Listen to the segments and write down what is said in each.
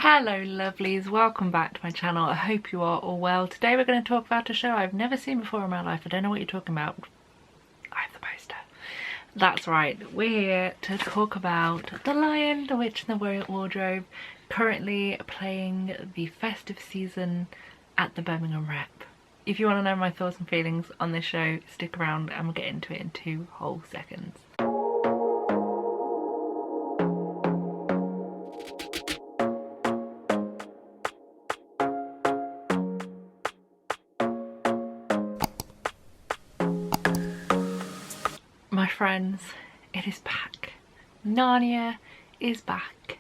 Hello lovelies, welcome back to my channel. I hope you are all well. Today we're going to talk about a show I've never seen before in my life. I don't know what you're talking about. I have the poster. That's right, we're here to talk about The Lion, the Witch and the Wardrobe, currently playing the festive season at the Birmingham Rep. If you want to know my thoughts and feelings on this show, stick around and we'll get into it in 2 whole seconds. My friends, it is back. Narnia is back.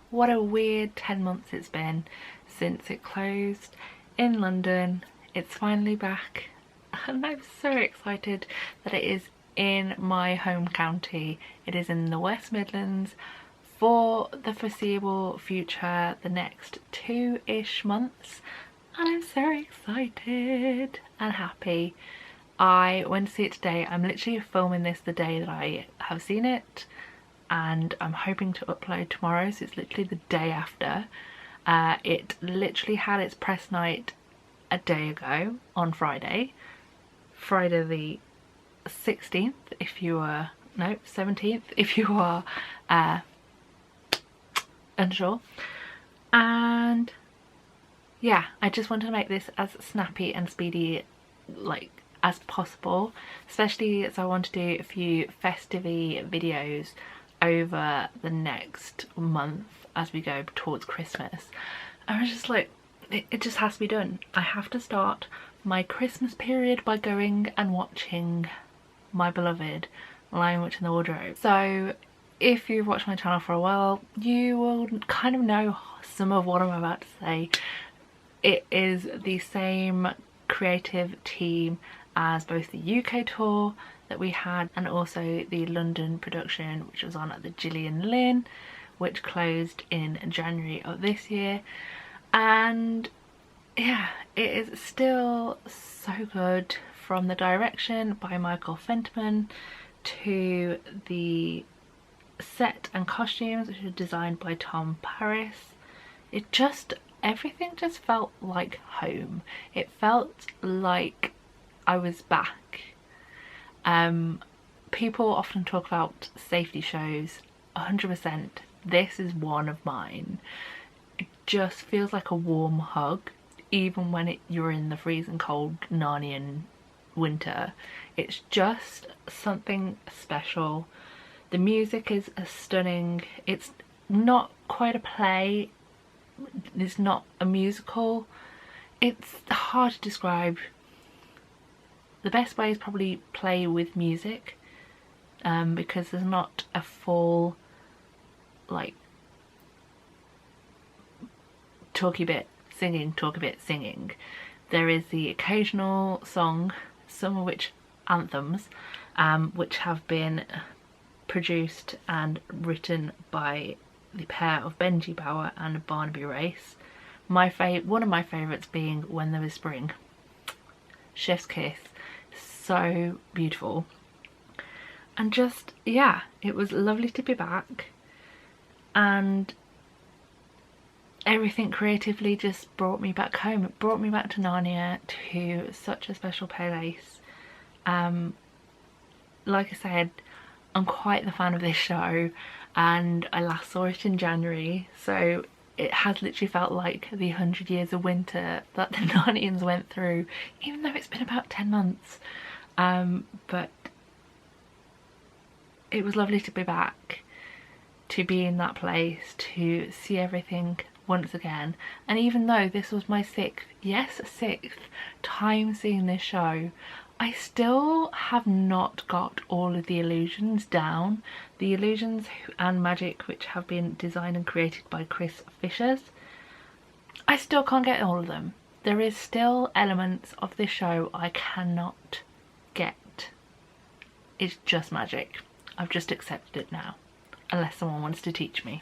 What a weird 10 months it's been since it closed in London. It's finally back and I'm so excited that it is in my home county. It is in the West Midlands for the foreseeable future, the next 2-ish months, and I'm so excited and happy. I went to see it today. I'm literally filming this the day that I have seen it and I'm hoping to upload tomorrow, so it's literally the day after. It literally had its press night a day ago on Friday the 16th if you were, no, 17th if you are unsure. And yeah, I just wanted to make this as snappy and speedy as possible, especially as I want to do a few festive videos over the next month as we go towards Christmas. I was just like, it just has to be done. I have to start my Christmas period by going and watching my beloved Lion, Witch and the Wardrobe. So if you've watched my channel for a while, you will kind of know some of what I'm about to say. It is the same creative team as both the UK tour that we had and also the London production, which was on at the Gillian Lynn, which closed in January of this year. And yeah, it is still so good, from the direction by Michael Fentman to the set and costumes, which were designed by Tom Paris. Everything just felt like home. It felt like I was back. People often talk about safety shows. 100%. This is one of mine. It just feels like a warm hug, even when you're in the freezing cold Narnian winter. It's just something special. The music is stunning. It's not quite a play. It's not a musical. It's hard to describe. The best way is probably play with music, because there's not a full talky bit singing. There is the occasional song, some of which anthems, which have been produced and written by the pair of Benji Bauer and Barnaby Race. One of my favourites being When There Was Spring. Chef's kiss. So beautiful. And just, yeah, it was lovely to be back, and everything creatively just brought me back home. It brought me back to Narnia, to such a special place. Like I said, I'm quite the fan of this show, and I last saw it in January, so it has literally felt like the 100 years of winter that the Narnians went through, even though it's been about 10 months. But it was lovely to be back, to be in that place, to see everything once again. And even though this was my sixth time seeing this show, I still have not got all of the illusions down. The illusions and magic which have been designed and created by Chris Fishers, I still can't get all of them. There is still elements of this show I cannot get. It's just magic. I've just accepted it now, unless someone wants to teach me.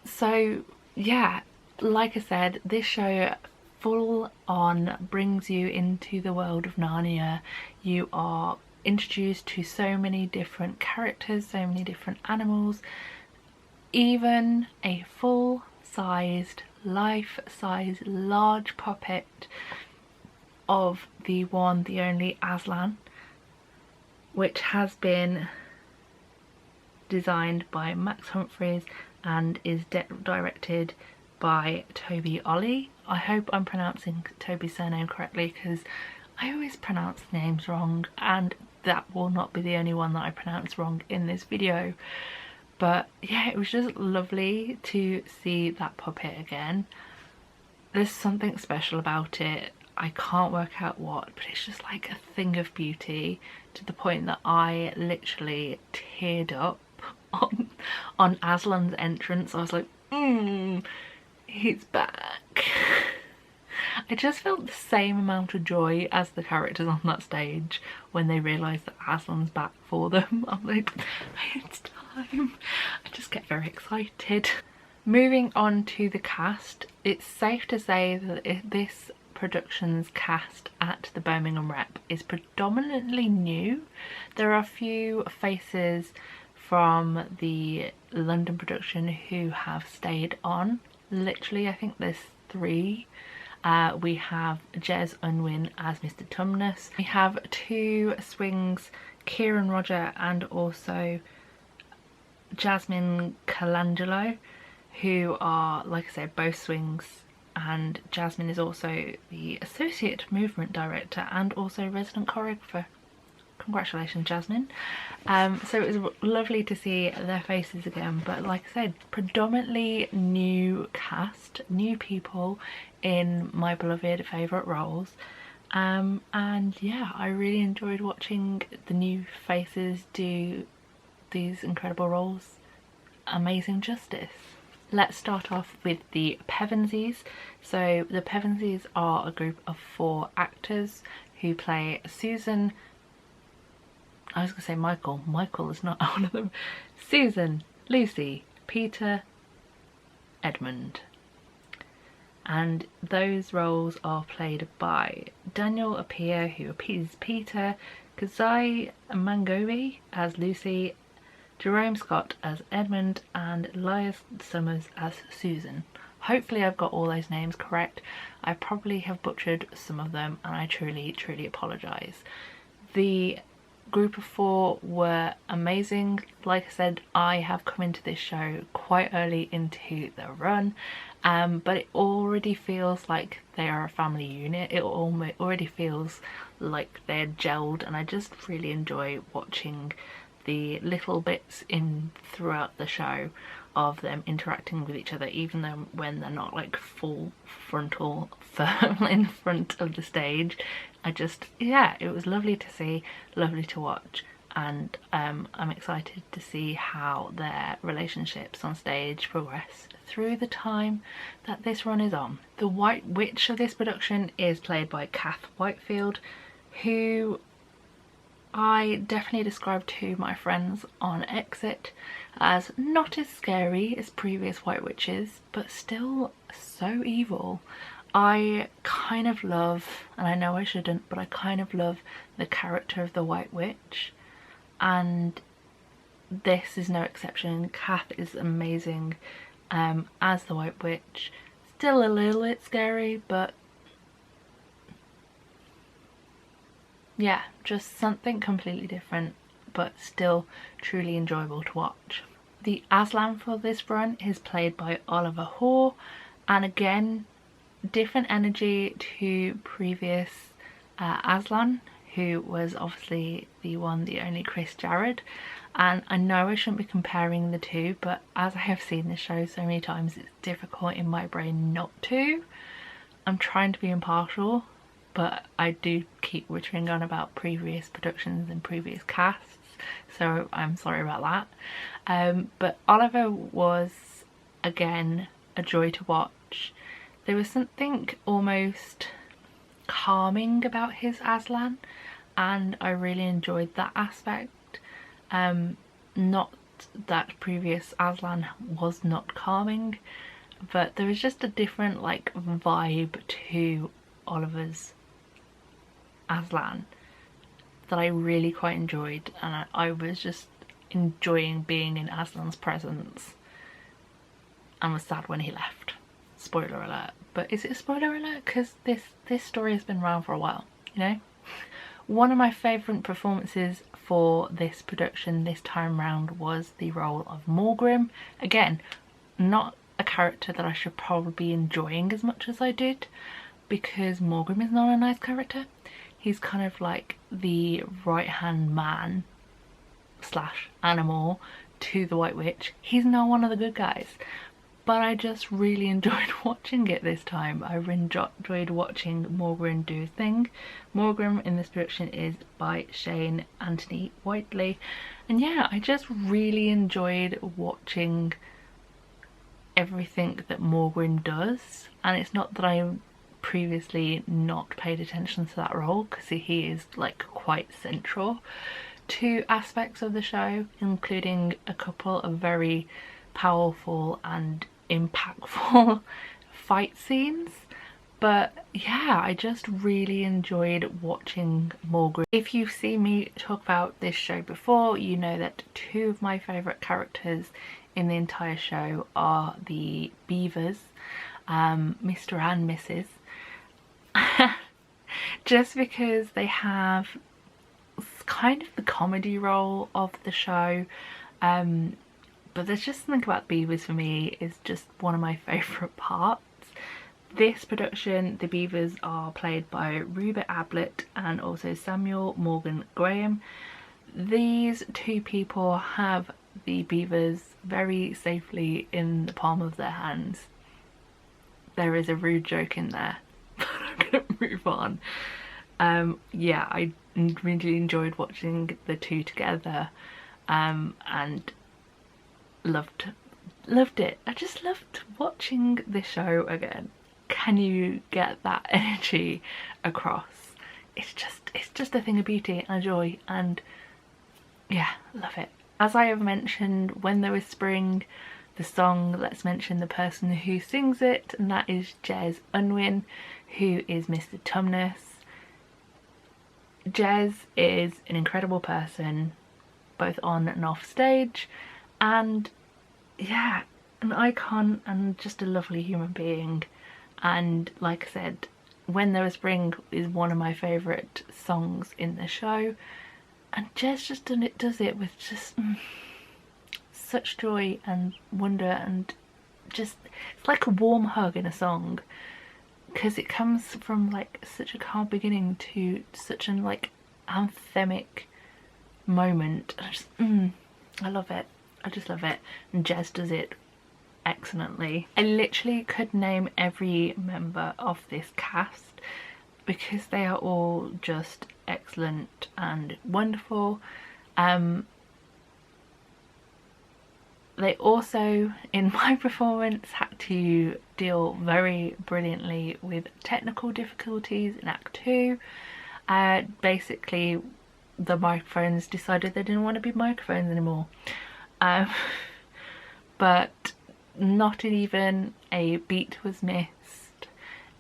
So yeah, like I said, this show full on brings you into the world of Narnia. You are introduced to so many different characters, so many different animals, even a full life-size large puppet of the one, the only Aslan, which has been designed by Max Humphries and is directed by Toby Ollie. I hope I'm pronouncing Toby's surname correctly, because I always pronounce names wrong, and that will not be the only one that I pronounce wrong in this video. But yeah, it was just lovely to see that puppet again. There's something special about it. I can't work out what, but it's just like a thing of beauty, to the point that I literally teared up on Aslan's entrance. I was like, he's back. I just felt the same amount of joy as the characters on that stage when they realised that Aslan's back for them. I'm like, it's time. I just get very excited. Moving on to the cast, it's safe to say that this production's cast at the Birmingham Rep is predominantly new. There are a few faces from the London production who have stayed on. Literally, I think there's 3. We have Jez Unwin as Mr. Tumnus. We have 2 swings, Kieran Roger and also Jasmine Colangelo, who are, like I said, both swings, and Jasmine is also the associate movement director and also resident choreographer. Congratulations, Jasmine. So it was lovely to see their faces again, but like I said, predominantly new cast, new people in my beloved favourite roles. And yeah, I really enjoyed watching the new faces do these incredible roles amazing justice. Let's start off with the Pevensies. So the Pevensies are a group of 4 actors who play Susan, I was going to say Michael is not one of them, Susan, Lucy, Peter, Edmund. And those roles are played by Daniel Appiah, who is Peter, Kazai Mangovi as Lucy, Jerome Scott as Edmund, and Elias Summers as Susan. Hopefully I've got all those names correct. I probably have butchered some of them, and I truly apologise. The group of 4 were amazing. Like I said, I have come into this show quite early into the run, but it already feels like they are a family unit. It already feels like they're gelled, and I just really enjoy watching the little bits in throughout the show of them interacting with each other, even though when they're not like full frontal firm in front of the stage. Yeah, it was lovely to see, lovely to watch, and I'm excited to see how their relationships on stage progress through the time that this run is on. The White Witch of this production is played by Kath Whitefield, who I definitely described to my friends on Exit as not as scary as previous White Witches, but still so evil. I kind of love, and I know I shouldn't, but I kind of love the character of the White Witch, and this is no exception. Kath is amazing as the White Witch. Still a little bit scary, but yeah, just something completely different, but still truly enjoyable to watch. The Aslan for this run is played by Oliver Hoare, and again, different energy to previous Aslan, who was obviously the one, the only Chris Jarrett. And I know I shouldn't be comparing the two, but as I have seen this show so many times, it's difficult in my brain not to. I'm trying to be impartial, but I do keep wittering on about previous productions and previous casts, so I'm sorry about that. But Oliver was, again, a joy to watch. There was something almost calming about his Aslan, and I really enjoyed that aspect. Not that previous Aslan was not calming, but there was just a different like vibe to Oliver's Aslan that I really quite enjoyed, and I was just enjoying being in Aslan's presence. and was sad when he left. Spoiler alert. But is it a spoiler alert? Because this story has been around for a while, you know? One of my favourite performances for this production this time round was the role of Morgrim. Again, not a character that I should probably be enjoying as much as I did, because Morgrim is not a nice character. He's kind of like the right hand man slash animal to the White Witch. He's not one of the good guys, but I just really enjoyed watching it this time. I enjoyed watching Morgrim do his thing. Morgrim in this production is by Shane Anthony Whiteley, and yeah, I just really enjoyed watching everything that Morgrim does. And it's not that I previously not paid attention to that role, because he is like quite central to aspects of the show, including a couple of very powerful and impactful fight scenes. But yeah, I just really enjoyed watching Morgrim. If you've seen me talk about this show before, you know that two of my favourite characters in the entire show are the beavers, Mr. and Mrs. Just because they have kind of the comedy role of the show, but there's just something about the beavers for me is just one of my favourite parts. This production, the beavers are played by Rupert Ablett and also Samuel Morgan Graham. These two people have the beavers very safely in the palm of their hands. There is a rude joke in there, but I'm gonna move on. Yeah, I really enjoyed watching the two together, and loved it. I just loved watching this show again. Can you get that energy across? It's just a thing of beauty and a joy, and yeah, love it. As I have mentioned, When There Was Spring, the song, let's mention the person who sings it, and that is Jez Unwin, who is Mr. Tumnus. Jez is an incredible person, both on and off stage, and yeah, an icon and just a lovely human being. And like I said, When There Was Spring is one of my favourite songs in the show, and Jez just does it with just such joy and wonder, and just, it's like a warm hug in a song, because it comes from like such a calm beginning to such an like anthemic moment. I love it. I just love it, and Jez does it excellently. I literally could name every member of this cast because they are all just excellent and wonderful. They also, in my performance, had to deal very brilliantly with technical difficulties in Act 2. Basically, the microphones decided they didn't want to be microphones anymore. But not even a beat was missed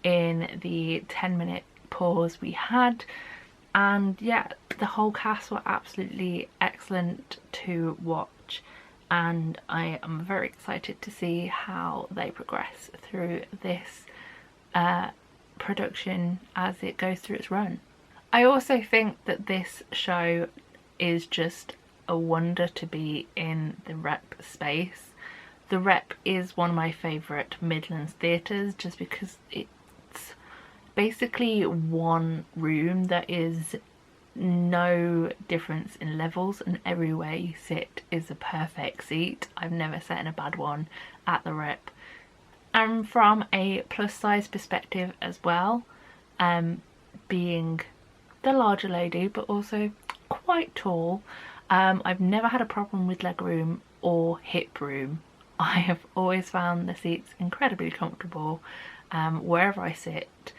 in the 10-minute pause we had, and yeah, the whole cast were absolutely excellent to watch, and I am very excited to see how they progress through this production as it goes through its run. I also think that this show is just a wonder to be in the Rep space. The Rep is one of my favourite Midlands theatres just because it's basically one room that is no difference in levels, and everywhere you sit is a perfect seat. I've never sat in a bad one at the Rep. And from a plus size perspective as well, being the larger lady but also quite tall, I've never had a problem with leg room or hip room. I have always found the seats incredibly comfortable wherever I sit,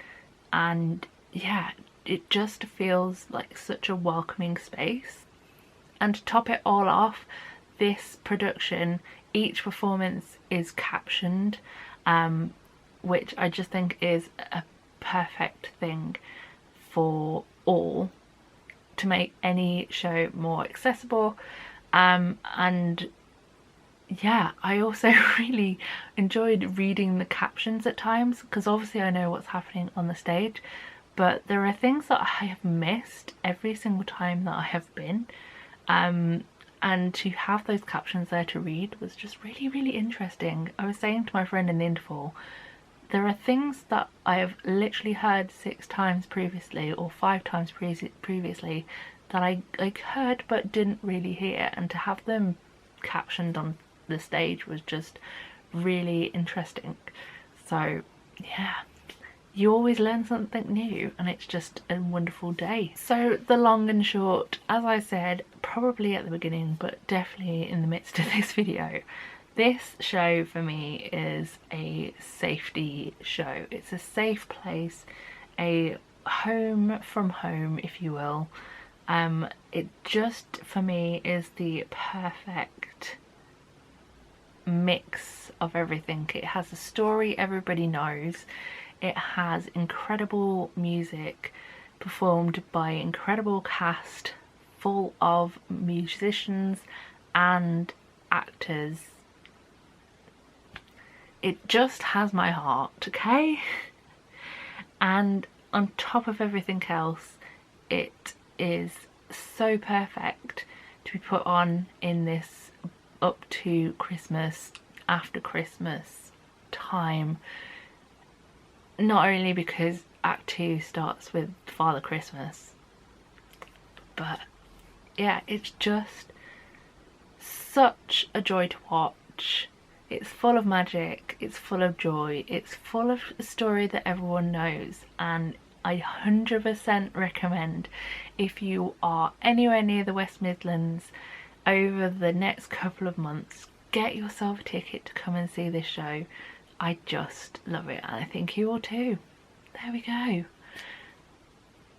and yeah, it just feels like such a welcoming space. And to top it all off, this production, each performance is captioned, which I just think is a perfect thing for all to make any show more accessible, and yeah, I also really enjoyed reading the captions at times, because obviously I know what's happening on the stage, but there are things that I have missed every single time that I have been. And to have those captions there to read was just really, really interesting. I was saying to my friend in the interval, there are things that I have literally heard 6 times previously or 5 times previously that I heard but didn't really hear, and to have them captioned on the stage was just really interesting. So yeah, you always learn something new, and it's just a wonderful day. So the long and short, as I said probably at the beginning but definitely in the midst of this video, this show for me is a safety show. It's a safe place, a home from home, if you will. It just for me is the perfect mix of everything. It has a story everybody knows. It has incredible music performed by incredible cast full of musicians and actors. It just has my heart, okay? And on top of everything else, it is so perfect to be put on in this up to Christmas, after Christmas time. Not only because Act 2 starts with Father Christmas, but yeah, it's just such a joy to watch. It's full of magic, it's full of joy, it's full of a story that everyone knows, and I 100% recommend, if you are anywhere near the West Midlands over the next couple of months, get yourself a ticket to come and see this show. I just love it, and I think you will too. There we go.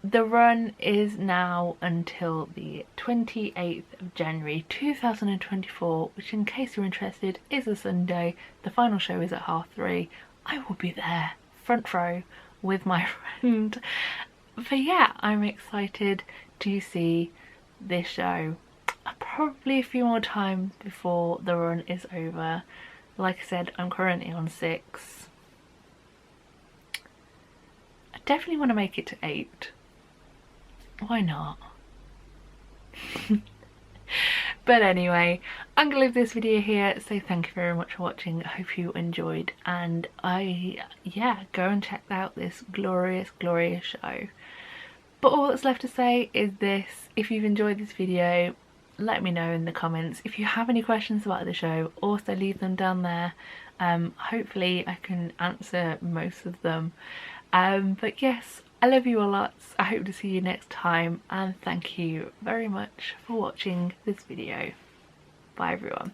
The run is now until the 28th of January 2024, which, in case you're interested, is a Sunday. The final show is at 3:30. I will be there, front row, with my friend. But yeah, I'm excited to see this show probably a few more times before the run is over. Like I said, I'm currently on 6. I definitely want to make it to 8. Why not? But anyway, I'm gonna leave this video here, so thank you very much for watching. I hope you enjoyed, and yeah, go and check out this glorious show. But all that's left to say is this: if you've enjoyed this video, let me know in the comments. If you have any questions about the show, also leave them down there. Hopefully I can answer most of them. But yes, I love you a lot. I hope to see you next time, and thank you very much for watching this video. Bye everyone.